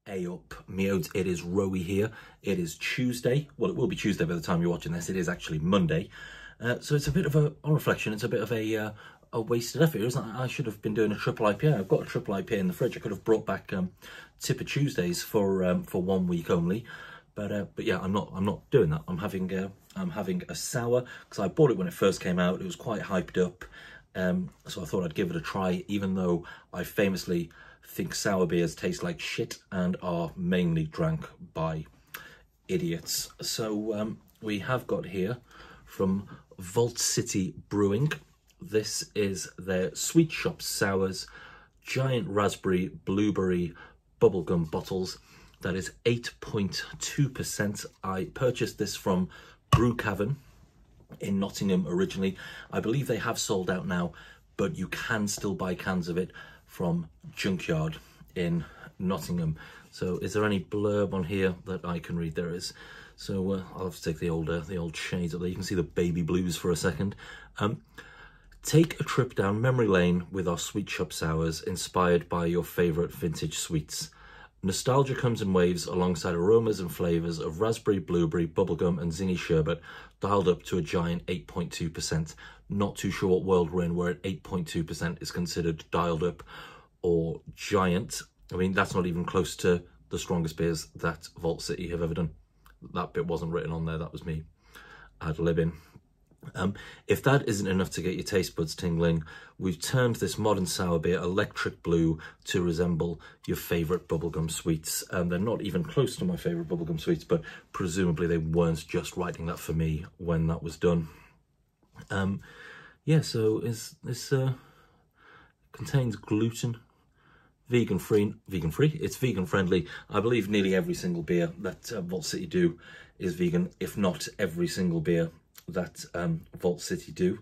Hey up, Meodes, it is Rowie here. It is Tuesday. Well, it will be Tuesday by the time you're watching this. It is actually Monday. So it's a bit of a, on reflection, it's a bit of a wasted effort, isn't it? I should have been doing a triple IPA. I've got a triple IPA in the fridge. I could have brought back Tipper Tuesdays for 1 week only. But yeah, I'm not doing that. I'm having a sour because I bought it when it first came out. It was quite hyped up. So I thought I'd give it a try, even though I famously think sour beers taste like shit and are mainly drank by idiots. So we have got here from Vault City Brewing. This is their Sweet Shop Sours, giant raspberry, blueberry, bubblegum bottles. That is 8.2%. I purchased this from Brew Cavern in Nottingham originally. I believe they have sold out now, but you can still buy cans of it from Junkyard in Nottingham. So is there any blurb on here that I can read? There is. So I'll have to take the old shades up there. You can see the baby blues for a second. Take a trip down memory lane with our Sweet Shop Sours, inspired by your favourite vintage sweets. Nostalgia comes in waves alongside aromas and flavours of raspberry, blueberry, bubblegum and zingy sherbet, dialed up to a giant 8.2%. Not too sure what world we're in where 8.2% is considered dialed up or giant. I mean, that's not even close to the strongest beers that Vault City have ever done. That bit wasn't written on there, that was me ad-libbing. If that isn't enough to get your taste buds tingling, we've turned this modern sour beer electric blue to resemble your favourite bubblegum sweets. They're not even close to my favourite bubblegum sweets, but presumably they weren't just writing that for me when that was done. Yeah, so this contains gluten, vegan free, it's vegan friendly. I believe nearly every single beer that Vault City do is vegan, if not every single beer that Vault City do.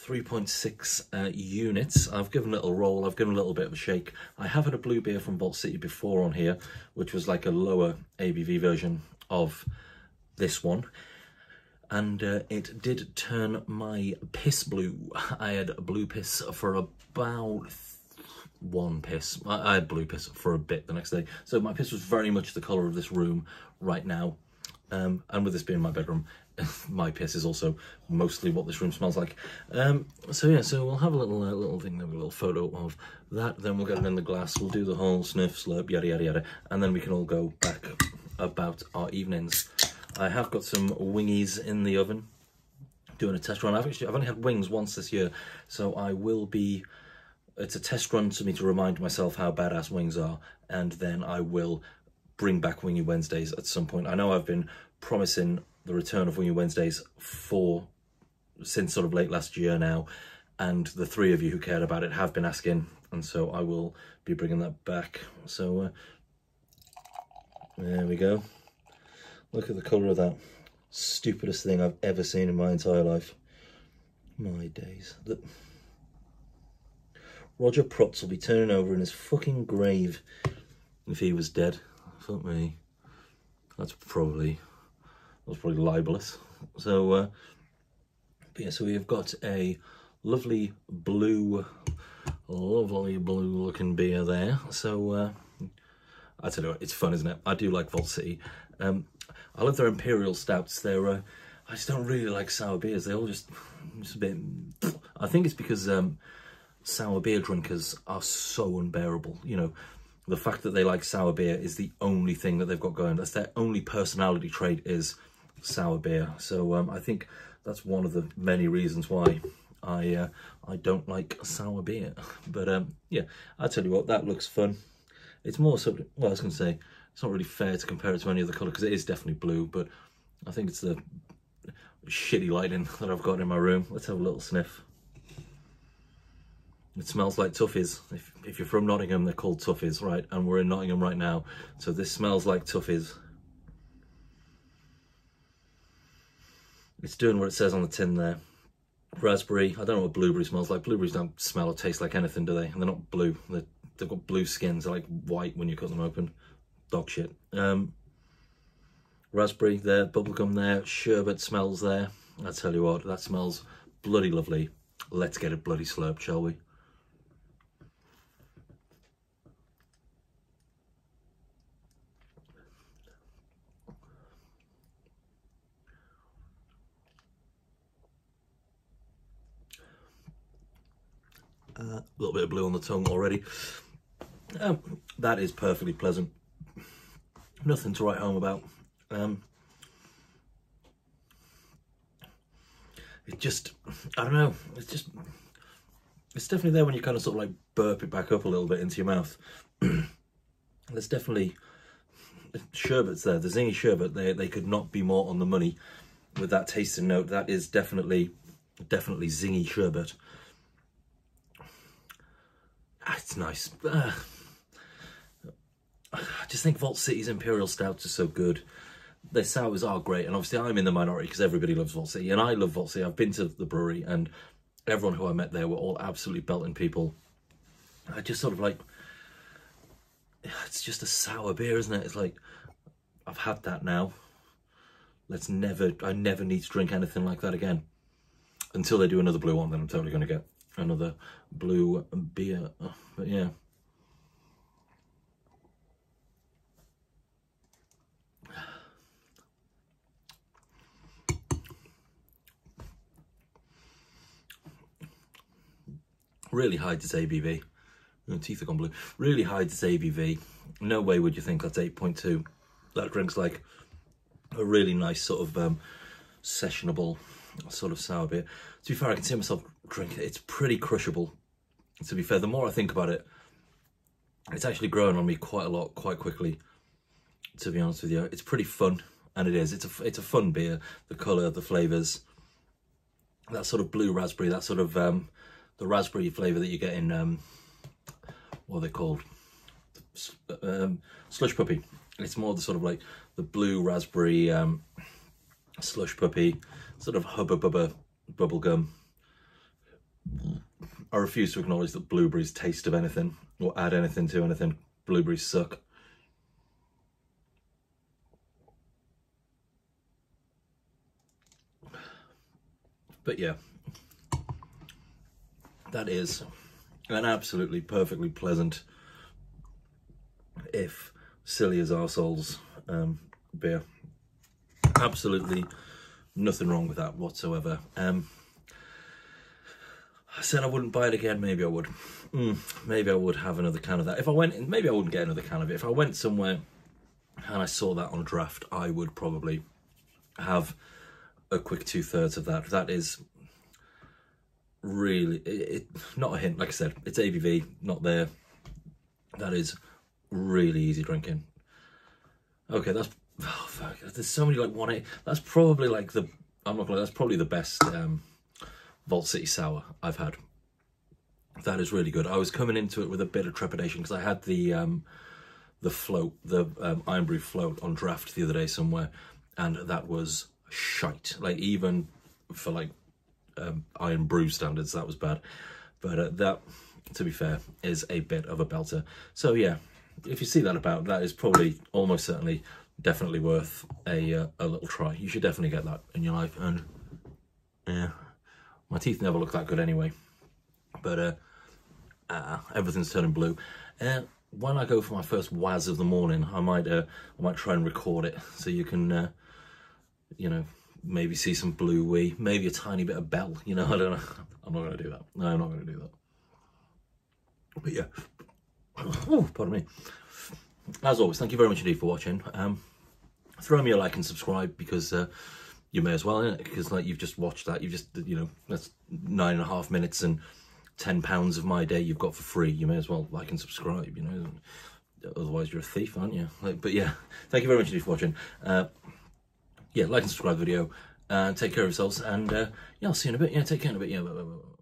3.6 units. I've given a little roll, I've given a little bit of a shake. I have had a blue beer from Vault City before on here, which was like a lower ABV version of this one. And it did turn my piss blue. I had a blue piss for about one piss. I had blue piss for a bit the next day. So my piss was very much the colour of this room right now. And with this being my bedroom, my piss is also mostly what this room smells like. So yeah, so we'll have a little thing, a little photo of that. Then we'll get it in the glass. We'll do the whole sniff, slurp, yada yada yada, and then we can all go back about our evenings. I have got some wingies in the oven, doing a test run. I've only had wings once this year, so I will be. It's a test run to me to remind myself how badass wings are, and then I will bring back Wingy Wednesdays at some point. I know I've been promising the return of Wingy Wednesdays since sort of late last year now, and the three of you who cared about it have been asking, and so I will be bringing that back. So there we go. Look at the colour of that. Stupidest thing I've ever seen in my entire life. My days. Roger Protz will be turning over in his fucking grave if he was dead. Fuck me. That's probably libelous. So, but yeah, so we've got a lovely blue looking beer there. So, I tell you what, it's fun, isn't it? I do like Vault City. I love their Imperial Stouts. They're, I just don't really like sour beers. They all just a bit, I think it's because, sour beer drinkers are so unbearable. You know, the fact that they like sour beer is the only thing that they've got going. That's their only personality trait, is sour beer. So I think that's one of the many reasons why I don't like sour beer. But yeah, I tell you what, that looks fun. It's more sort of, well, I was going to say, it's not really fair to compare it to any other colour because it is definitely blue, but I think it's the shitty lighting that I've got in my room. Let's have a little sniff. It smells like Toffees. If you're from Nottingham, they're called Toffees, right? And we're in Nottingham right now, so this smells like Toffees. It's doing what it says on the tin there. Raspberry. I don't know what blueberry smells like. Blueberries don't smell or taste like anything, do they? And they're not blue. They've got blue skins. They're like white when you cut them open. Dog shit. Raspberry there, bubblegum there, sherbet smells there. I tell you what, that smells bloody lovely. Let's get a bloody slurp, shall we? A little bit of blue on the tongue already. That is perfectly pleasant. Nothing to write home about. It just, I don't know, it's definitely there when you kind of sort of like burp it back up a little bit into your mouth. There's definitely sherbets there. The zingy sherbet, they could not be more on the money with that tasting note. That is definitely zingy sherbet. It's nice. I just think Vault City's Imperial Stouts are so good. Their sours are great, and obviously I'm in the minority because everybody loves Vault City, and I love Vault City. I've been to the brewery, and everyone who I met there were all absolutely belting people. I just sort of like, it's just a sour beer, isn't it? It's like, I've had that now. I never need to drink anything like that again. Until they do another blue one, then I'm totally going to get another blue beer. But yeah. Really hides its ABV. My teeth have gone blue. Really hides its ABV. No way would you think that's 8.2. That drink's like a really nice sort of sessionable sort of sour beer. To be fair, I can see myself drinking it. It's pretty crushable. To be fair, the more I think about it, it's actually growing on me quite a lot, quite quickly. To be honest with you, it's pretty fun, and it is. It's a fun beer. The colour, the flavours, that sort of blue raspberry, that sort of the raspberry flavour that you get in what are they called? Slush puppy. It's more the sort of like the blue raspberry slush puppy, sort of hubba bubba bubble gum. I refuse to acknowledge that blueberries taste of anything or add anything to anything. Blueberries suck. But yeah, that is an absolutely perfectly pleasant, if silly as arseholes, beer. Absolutely nothing wrong with that whatsoever. I said I wouldn't buy it again. Maybe I would. Maybe I would have another can of that. If I went, maybe I wouldn't get another can of it. If I went somewhere and I saw that on draft, I would probably have a quick 2/3 of that. That is really, not a hint. Like I said, it's ABV, not there. That is really easy drinking. Okay, that's, oh fuck, there's so many like 1.8. That's probably like the, I'm not gonna, that's probably the best Vault City Sour I've had. That is really good. I was coming into it with a bit of trepidation because I had the float, the Iron Brew float on draft the other day somewhere, and that was shite. Like, even for like Iron Brew standards, that was bad. But that, to be fair, is a bit of a belter. So yeah, if you see that about, that is probably almost certainly definitely worth a little try. You should definitely get that in your life. And yeah, my teeth never look that good anyway, but everything's turning blue. When I go for my first waz of the morning, I might try and record it so you can you know, maybe see some blue wee, maybe a tiny bit of bell, you know. I don't know. I'm not going to do that. No, I'm not going to do that. But yeah, oh, pardon me. As always, thank you very much indeed for watching. Throw me a like and subscribe, because you may as well, innit? Because like, you've just watched that, you've just, you know, that's 9.5 minutes and £10 of my day you've got for free. You may as well like and subscribe, you know. Otherwise you're a thief, aren't you? Like, but yeah, thank you very much indeed for watching. Yeah, like and subscribe the video. Take care of yourselves, and yeah, I'll see you in a bit. Yeah, take care in a bit. Yeah, bye, bye, bye.